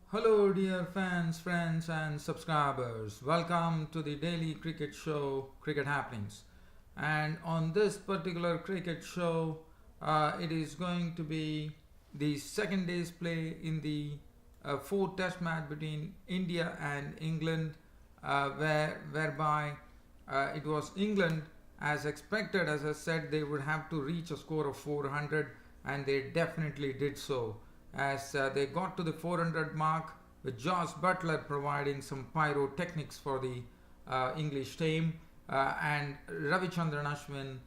Hello, dear fans, friends, and subscribers. Welcome to the daily cricket show, Cricket Happenings. And on this particular cricket show, it is going to be the second day's play in the fourth test match between India and England, whereby it was England, as expected, as I said, they would have to reach a score of 400, and they definitely did so as they got to the 400 mark with Josh Butler providing some pyrotechnics for the English team and Ravichandran Ashwin.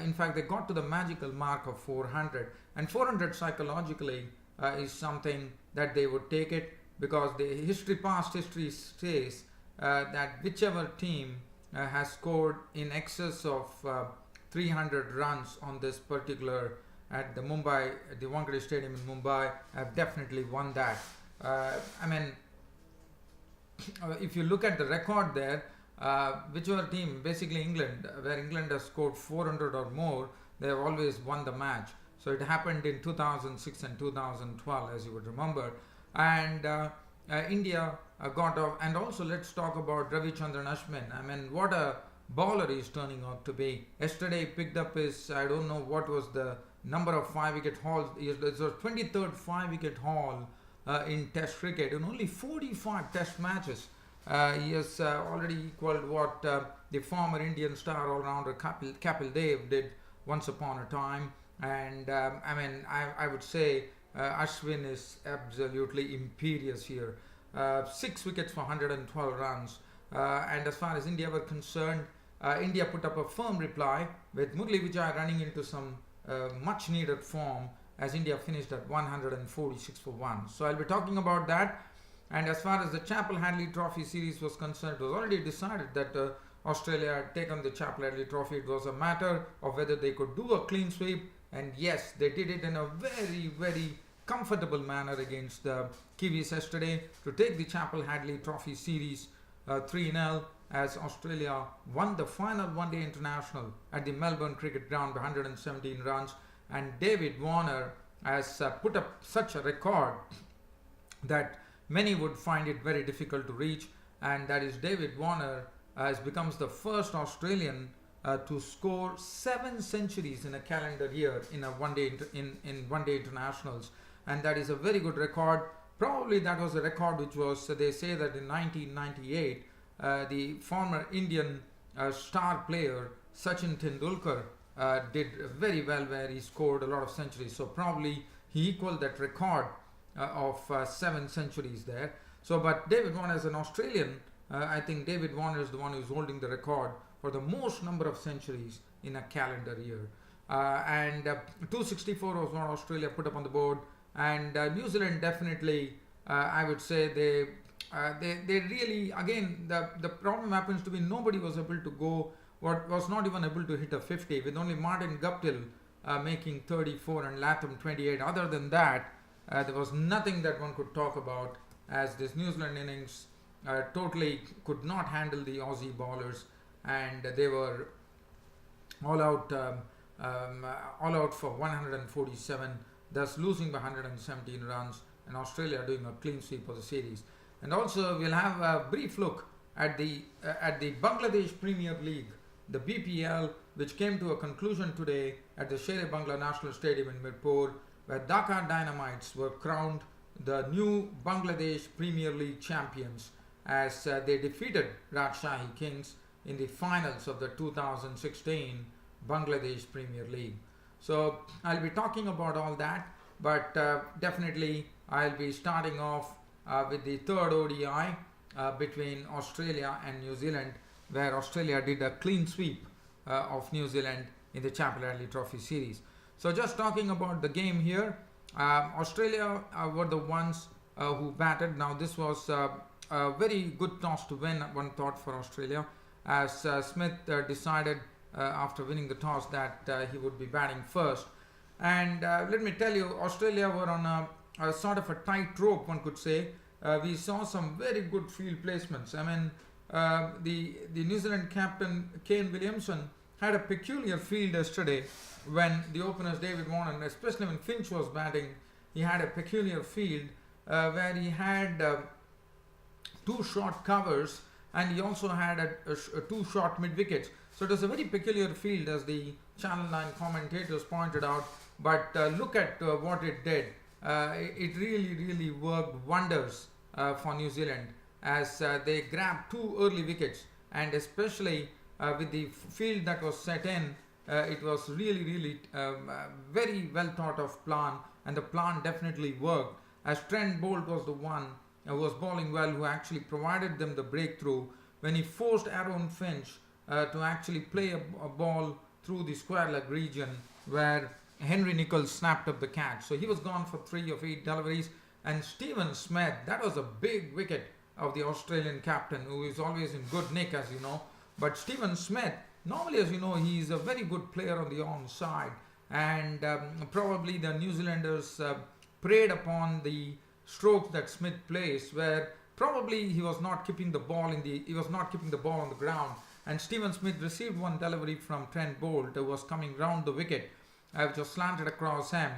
In fact, they got to the magical mark of 400, and 400 psychologically is something that they would take it because the past history says that whichever team has scored in excess of 300 runs on this particular at the Wankhede Stadium in Mumbai, have definitely won that. I mean, if you look at the record there, whichever team, basically England, where England has scored 400 or more, they have always won the match. So it happened in 2006 and 2012, as you would remember. And India got off. And also, let's talk about Ravichandran Ashwin. I mean, what a bowler he's turning out to be. Yesterday, he picked up his, I don't know what was the number of 5-wicket hauls. It was 23rd 5-wicket haul in Test cricket in only 45 Test matches. He has already equaled what the former Indian star all-rounder Chappell Hadlee did once upon a time. And I would say Ashwin is absolutely imperious here. 6 wickets for 112 runs. And as far as India were concerned, India put up a firm reply with Murli Vijay running into some much needed form as India finished at 146 for 1. So I'll be talking about that. And as far as the Chappell Hadlee Trophy series was concerned, it was already decided that Australia had taken the Chappell Hadlee Trophy. It was a matter of whether they could do a clean sweep, and yes, they did it in a very, very comfortable manner against the Kiwis yesterday to take the Chappell Hadlee Trophy series 3-0 as Australia won the final one-day international at the Melbourne Cricket Ground by 117 runs, and David Warner has put up such a record that many would find it very difficult to reach, and that is David Warner has becomes the first Australian to score 7 centuries in a calendar year in a one-day internationals, and that is a very good record. Probably that was a record which was, they say that in 1998 the former Indian star player Sachin Tendulkar did very well, where he scored a lot of centuries. So probably he equaled that record of 7 centuries there. So, but David Warner as an Australian, I think David Warner is the one who is holding the record for the most number of centuries in a calendar year. And 264 was what Australia put up on the board, and New Zealand definitely, I would say they really, again, the problem happens to be nobody was able to go, was not even able to hit a 50, with only Martin Guptill making 34 and Latham 28. Other than that, there was nothing that one could talk about, as this New Zealand innings totally could not handle the Aussie bowlers, and they were all out for 147, thus losing by 117 runs, and Australia doing a clean sweep of the series. And also, we'll have a brief look at the Bangladesh Premier League, the BPL, which came to a conclusion today at the Sher-e-Bangla National Stadium in Mirpur, where Dhaka Dynamites were crowned the new Bangladesh Premier League champions as they defeated Rajshahi Kings in the finals of the 2016 Bangladesh Premier League. So I'll be talking about all that, but definitely I'll be starting off with the third ODI between Australia and New Zealand, where Australia did a clean sweep of New Zealand in the Chappell Hadlee Trophy series. So just talking about the game here, Australia were the ones who batted. Now this was a very good toss to win, one thought, for Australia, as Smith decided after winning the toss that he would be batting first. And let me tell you, Australia were on a sort of a tight rope, one could say. We saw some very good field placements. I mean, the New Zealand captain Kane Williamson had a peculiar field yesterday when the openers David Warner, especially when Finch was batting, he had a peculiar field where he had two short covers, and he also had two short mid wickets. So it was a very peculiar field, as the Channel 9 commentators pointed out. But look at what it did. It really worked wonders for New Zealand, as they grabbed two early wickets, and especially with the field that was set in, it was really very well thought of plan, and the plan definitely worked, as Trent Boult was the one who was bowling well, who actually provided them the breakthrough when he forced Aaron Finch to actually play a ball through the square leg region, where Henry Nicholls snapped up the catch. So he was gone for 3 of 8 deliveries. And Stephen Smith, that was a big wicket of the Australian captain, who is always in good nick, as you know. But Stephen Smith, normally, as you know, he is a very good player on the onside, and probably the New Zealanders preyed upon the strokes that Smith plays, where probably he was not keeping the ball on the ground. And Stephen Smith received one delivery from Trent Boult, who was coming round the wicket, which was slanted across him,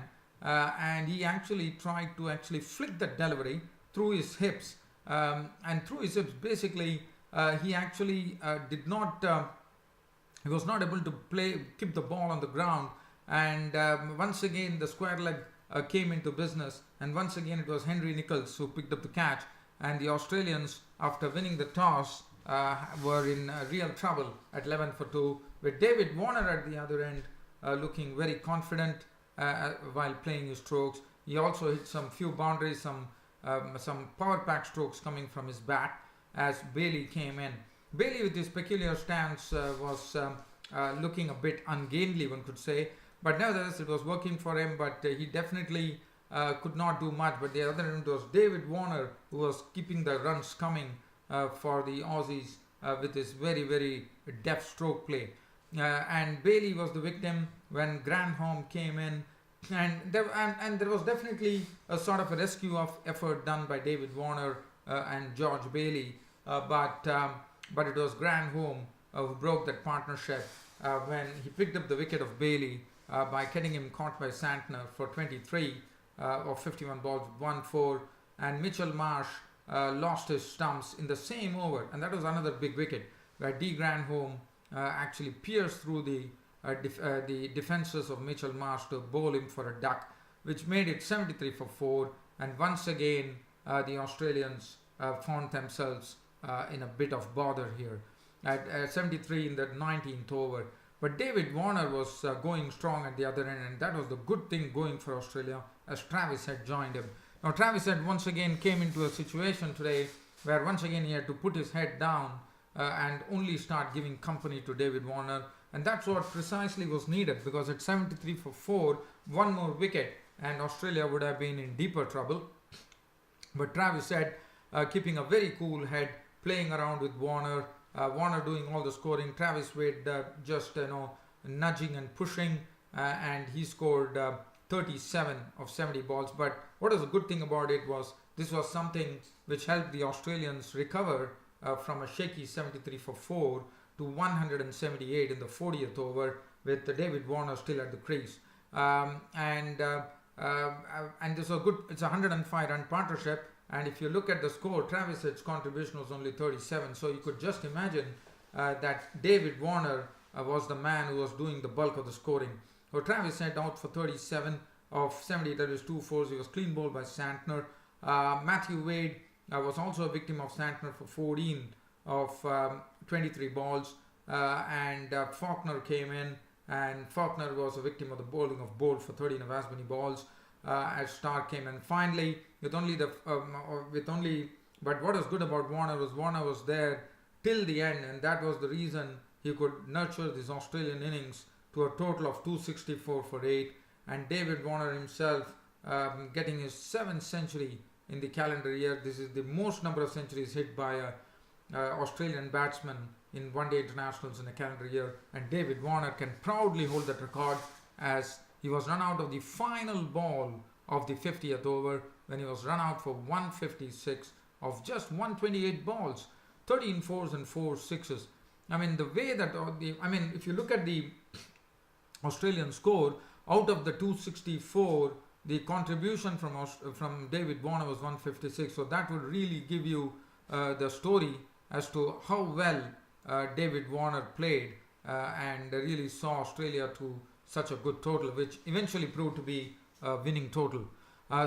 and he actually tried to flick that delivery through his hips, and through his hips, basically, he actually he was not able to keep the ball on the ground, and once again the square leg came into business, and once again it was Henry Nicholls who picked up the catch, and the Australians, after winning the toss, were in real trouble at 11 for 2, with David Warner at the other end looking very confident while playing his strokes. He also hit some few boundaries, some power pack strokes coming from his bat, as Bailey came in. Bailey, with his peculiar stance, was looking a bit ungainly, one could say, but nevertheless it was working for him, but he definitely could not do much. But the other end was David Warner, who was keeping the runs coming for the Aussies with his very deft stroke play. And Bailey was the victim when Granholm came in, and there was definitely a sort of a rescue effort done by David Warner and George Bailey, but it was Granholm who broke that partnership when he picked up the wicket of Bailey by getting him caught by Santner for 23 or 51 balls, 1-4, and Mitchell Marsh lost his stumps in the same over, and that was another big wicket where D. Granholm actually pierced through the defenses of Mitchell Marsh to bowl him for a duck, which made it 73 for 4, and once again the Australians found themselves in a bit of bother here at 73 in the 19th over. But David Warner was going strong at the other end, and that was the good thing going for Australia, as Travis had joined him. Now Travis had once again came into a situation today where once again he had to put his head down and only start giving company to David Warner, and that's what precisely was needed, because at 73 for 4, one more wicket and Australia would have been in deeper trouble. But Travis said, keeping a very cool head, playing around with Warner, Warner doing all the scoring, Travis Wade just nudging and pushing, and he scored 37 of 70 balls. But what was the good thing about it was this was something which helped the Australians recover from a shaky 73 for 4 to 178 in the 40th over, with David Warner still at the crease. And this was good. It's a 105 run partnership. And if you look at the score, Travis's contribution was only 37. So you could just imagine that David Warner was the man who was doing the bulk of the scoring. So Travis had out for 37 of 70, that is 2 fours. He was clean bowled by Santner. Matthew Wade was also a victim of Santner for 14 of 23 balls. And Faulkner came in, and Faulkner was a victim of the bowling of Boult for 13 of as many balls. As Stark came in finally but what was good about Warner was there till the end, and that was the reason he could nurture this Australian innings to a total of 264 for 8, and David Warner himself getting his 7th century in the calendar year. This is the most number of centuries hit by a Australian batsman in one-day internationals in a calendar year, and David Warner can proudly hold that record, as he was run out of the final ball of the 50th over when he was run out for 156 of just 128 balls, 13 fours and 4 sixes. I mean, the way that, if you look at the Australian score, out of the 264 the contribution from David Warner was 156. So that would really give you the story as to how well David Warner played and really saw Australia to such a good total, which eventually proved to be a winning total.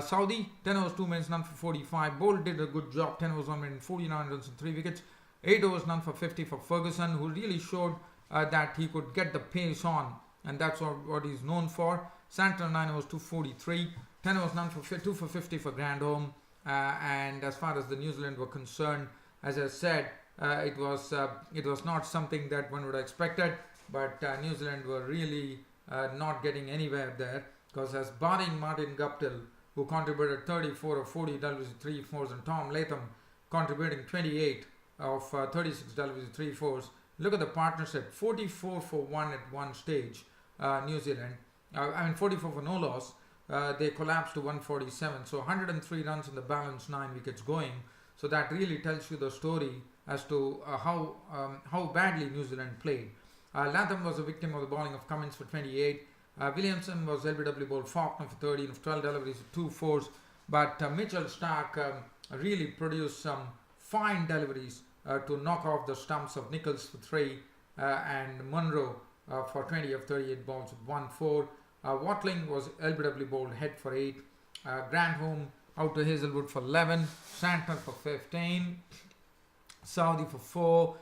Saudi, 10 overs, 2 minutes, none for 45. Bolt did a good job, 10 overs, 1 minute, 49 runs and 3 wickets. 8 overs, none for 50 for Ferguson, who really showed that he could get the pace on, and that's what he's known for. Santner, 9 overs, 243. 10 overs, none for 2 for 50 for Grandholm. And as far as the New Zealand were concerned, as I said, it was not something that one would have expected, but New Zealand were really not getting anywhere there, because as barring Martin Guptill, who contributed 34 of 40 WC 3-4s, and Tom Latham contributing 28 of 36 WC 3-4s. Look at the partnership, 44 for 1 at one stage, New Zealand. 44 for no loss. They collapsed to 147. So 103 runs in the balance, 9 wickets going. So that really tells you the story as to how badly New Zealand played. Latham was a victim of the bowling of Cummins for 28. Williamson was LBW bowled Faulkner for 13 of 12 deliveries, 2 fours. But Mitchell Starc really produced some fine deliveries to knock off the stumps of Nichols for 3 and Munro for 20 of 38 balls with 1 4. Watling was LBW bowled head for 8. Grandholm out to Hazelwood for 11. Santner for 15. Saudi for 4.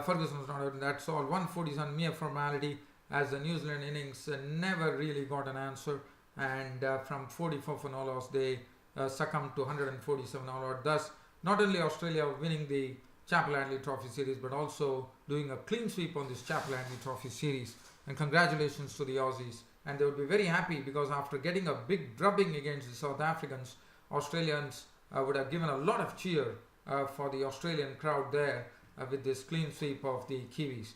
Ferguson was not out, and that's all. 140 is on mere formality, as the New Zealand innings never really got an answer, and from 44 for no loss they succumbed to 147 all out. Thus, not only Australia winning the Chappell Hadlee Trophy Series, but also doing a clean sweep on this Chappell Hadlee Trophy Series. And congratulations to the Aussies. And they would be very happy, because after getting a big drubbing against the South Africans, Australians would have given a lot of cheer for the Australian crowd there with this clean sweep of the Kiwis.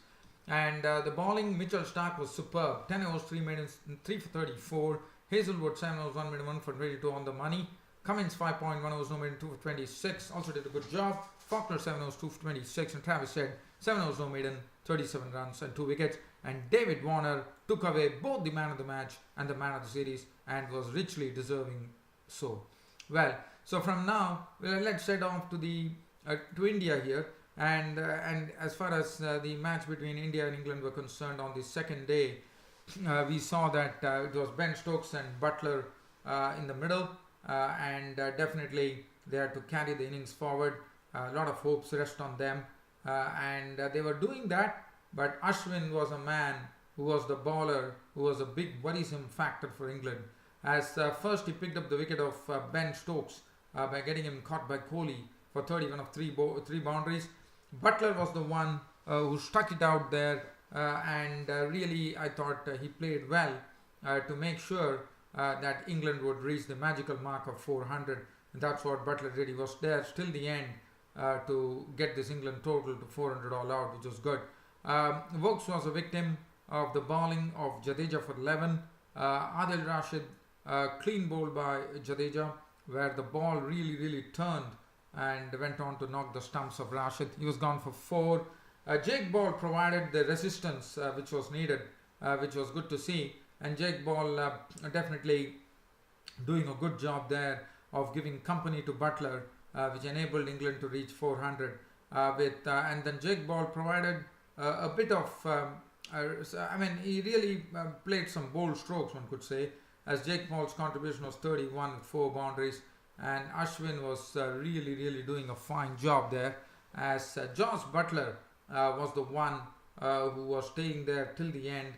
And the bowling, Mitchell Starc was superb. 10 overs, 3 minutes, 3 for 34. Hazelwood, 7 overs, 1 minute, 1 for 22 on the money. Cummins, 5.1 overs, no maiden, 2 for 26. Also did a good job. Faulkner, 7 overs, 2 for 26. And Travis Head, 7 overs, no maiden, 37 runs and 2 wickets. And David Warner took away both the man of the match and the man of the series, and was richly deserving so. Well, so from now, let's head off to India here. And as far as the match between India and England were concerned, on the second day, we saw that it was Ben Stokes and Butler in the middle, and definitely they had to carry the innings forward. A lot of hopes rest on them, and they were doing that. But Ashwin was a man who was the bowler, who was a big worrisome factor for England. As first he picked up the wicket of Ben Stokes by getting him caught by Kohli for 31 of 3 boundaries. Butler was the one who stuck it out there, and really I thought he played well to make sure that England would reach the magical mark of 400. And that's what Butler did. He was there till the end to get this England total to 400 all out, which was good. Vokes was a victim of the bowling of Jadeja for 11. Adil Rashid clean bowled by Jadeja, where the ball really turned and went on to knock the stumps of Rashid. He was gone for 4. Jake Ball provided the resistance which was needed, which was good to see. And Jake Ball definitely doing a good job there of giving company to Butler, which enabled England to reach 400. And then Jake Ball provided a bit of, he really played some bold strokes, one could say, as Jake Ball's contribution was 31 with 4 boundaries. And Ashwin was really doing a fine job there, as Josh Butler was the one who was staying there till the end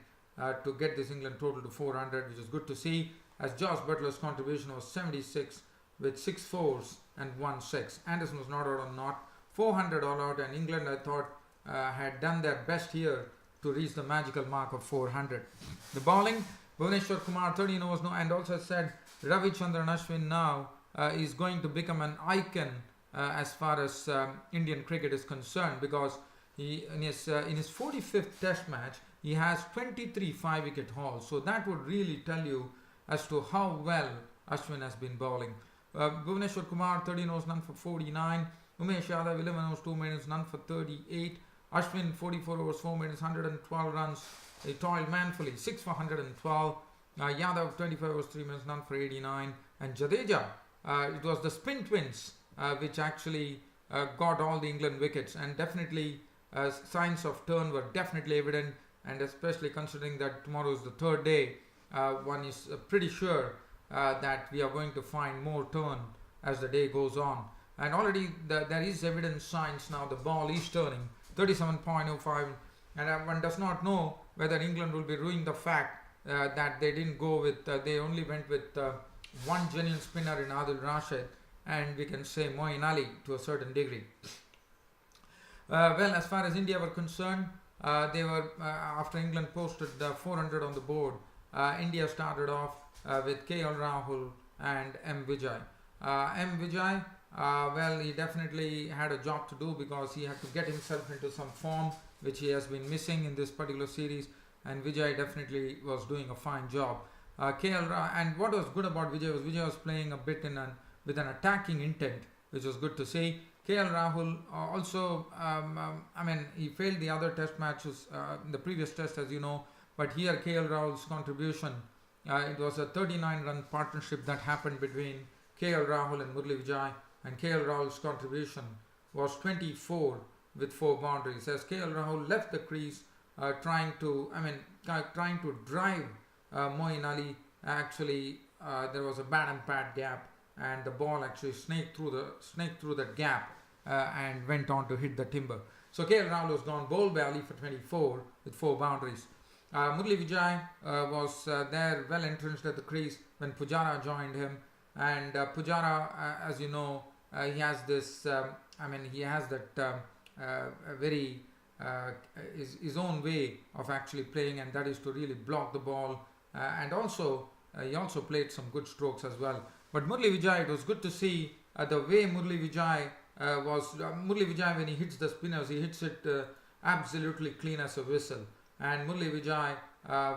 to get this England total to 400, which is good to see, as Josh Butler's contribution was 76 with 6 fours and 1 6. Anderson was not out on not, 400 all out, and England, I thought, had done their best here to reach the magical mark of 400. The bowling, Bhuvneshwar Kumar, 13 overs, no, and also said Ravichandran Ashwin now is going to become an icon as far as Indian cricket is concerned, because he in his 45th Test match he has 23 5-wicket hauls. So that would really tell you as to how well Ashwin has been bowling. Bhuvneshwar Kumar, 13 overs, none for 49. Umesh Yadav, 11 overs, 2 minutes, none for 38. Ashwin, 44 overs, 4 minutes, 112 runs. He toiled manfully, 6 for 112. Yadav 25 overs 3 minutes none for 89, and Jadeja, it was the spin twins which actually got all the England wickets, and definitely signs of turn were definitely evident, and especially considering that tomorrow is the third day, one is pretty sure that we are going to find more turn as the day goes on. And already there is evident signs now the ball is turning 37.05, and one does not know whether England will be ruining the fact that they didn't go with, they only went with one genuine spinner in Adil Rashid, and we can say Moeen Ali to a certain degree. Well, as far as India were concerned, they were, after England posted 400 on the board, India started off with KL Rahul and M. Vijay. M. Vijay, well, he definitely had a job to do because he had to get himself into some form which he has been missing in this particular series, and Vijay definitely was doing a fine job. And what was good about Vijay was playing a bit with an attacking intent, which was good to see. KL Rahul also, I mean, he failed the other test matches, in the previous test, as you know, but here KL Rahul's contribution, it was a 39-run partnership that happened between KL Rahul and Murli Vijay, and KL Rahul's contribution was 24 with 4 boundaries, as KL Rahul left the crease trying to drive Moeen Ali. Actually, there was a bat and pad gap, and the ball actually snaked through the gap and went on to hit the timber. So KL Rahul was gone bowled by Ali for 24 with 4 boundaries. Murli Vijay was there well entrenched at the crease when Pujara joined him, and Pujara, as you know, he has this, he has that very his own way of actually playing, and that is to really block the ball, and also he also played some good strokes as well. But Murli Vijay, it was good to see the way Murli Vijay Murli Vijay, when he hits the spinners, he hits it absolutely clean as a whistle. And Murli Vijay,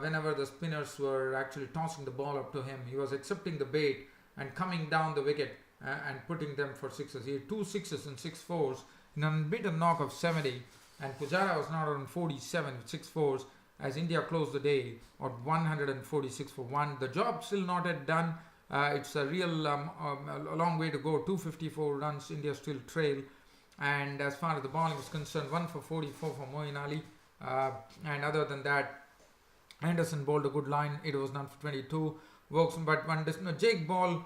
whenever the spinners were actually tossing the ball up to him, he was accepting the bait and coming down the wicket and putting them for sixes. He had 2 sixes and 6 fours in an unbeaten knock of 70, and Pujara was now on 47 with 6 fours as India closed the day at 146 for 1. The job still not yet done. It's a real a long way to go. 254 runs India still trail, and as far as the bowling is concerned, 1 for 44 for Moeen Ali, and other than that, Anderson bowled a good line. It was none for 22. But Jake Ball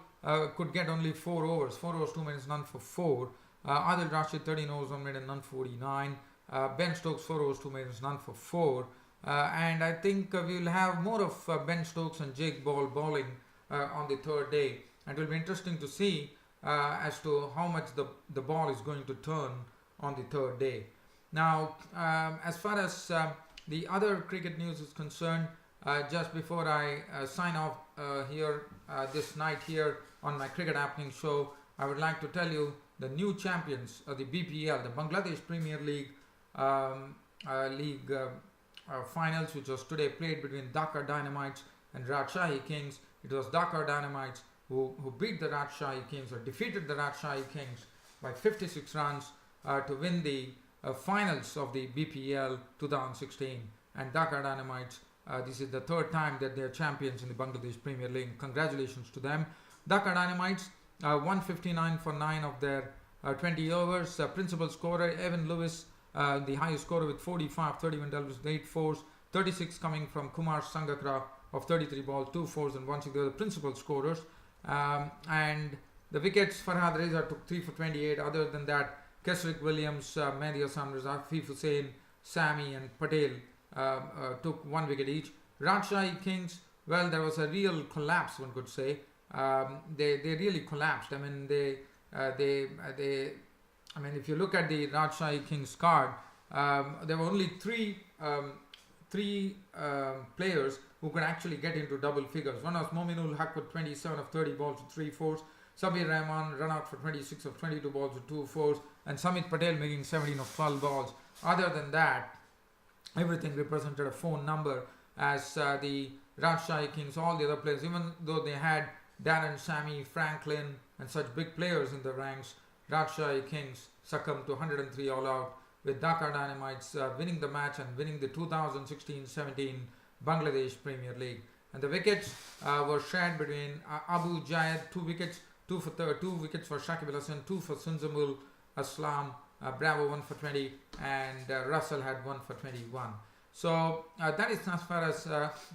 could get only 4 overs. 4 overs 2 minutes, none for 4. Adil Rashid 13 overs 1 minute, none for 49. Ben Stokes 4 overs 2 minutes, none for 4. And I think we will have more of Ben Stokes and Jake Ball bowling on the third day, and it will be interesting to see as to how much the ball is going to turn on the third day. Now, as far as the other cricket news is concerned, just before I sign off here this night here on my Cricket Happening show, I would like to tell you the new champions of the BPL, the Bangladesh Premier League finals, which was today played between Dhaka Dynamites and Rajshahi Kings. It was Dhaka Dynamites who beat the Rajshahi Kings, or defeated the Rajshahi Kings by 56 runs to win the finals of the BPL 2016. And Dhaka Dynamites, this is the third time that they are champions in the Bangladesh Premier League. Congratulations to them. Dhaka Dynamites 159 for 9 of their 20 overs. Principal scorer Evan Lewis, the highest scorer with 45, 31 doubles with 8 fours, 36 coming from Kumar Sangakkara of 33 balls, 2 fours and 1 6. They were the principal scorers. And the wickets, Farhad Reza took 3 for 28. Other than that, Kesrick Williams, Mehdi Hassan Raza, Afif Hussain, Sami and Patel took 1 wicket each. Rajshahi Kings, well, there was a real collapse, one could say. They really collapsed. I mean, if you look at the Rajshahi Kings card, there were only three players who could actually get into double figures. One was Mominul Haq with 27 of 30 balls with 3 fours. Sabir Rahman run out for 26 of 22 balls with 2 fours. And Samit Patel making 17 of 12 balls. Other than that, everything represented a phone number, as the Rajshahi Kings, all the other players, even though they had Darren, Sammy, Franklin and such big players in the ranks, Rajshahi Kings succumbed to 103 all out, with Dhaka Dynamites winning the match and winning the 2016-17 Bangladesh Premier League. And the wickets were shared between Abu Jayed, 2 wickets, 2 wickets for Shakib Al Hasan, 2 for Sunzamul Aslam, Bravo 1 for 20, and Russell had 1 for 21. So that is as far as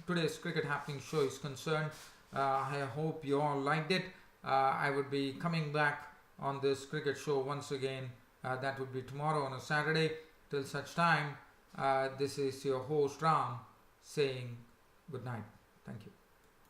today's cricket happening show is concerned. I hope you all liked it. I would be coming back on this cricket show once again. That would be tomorrow on a Saturday. Till such time, this is your host Ram saying good night. Thank you.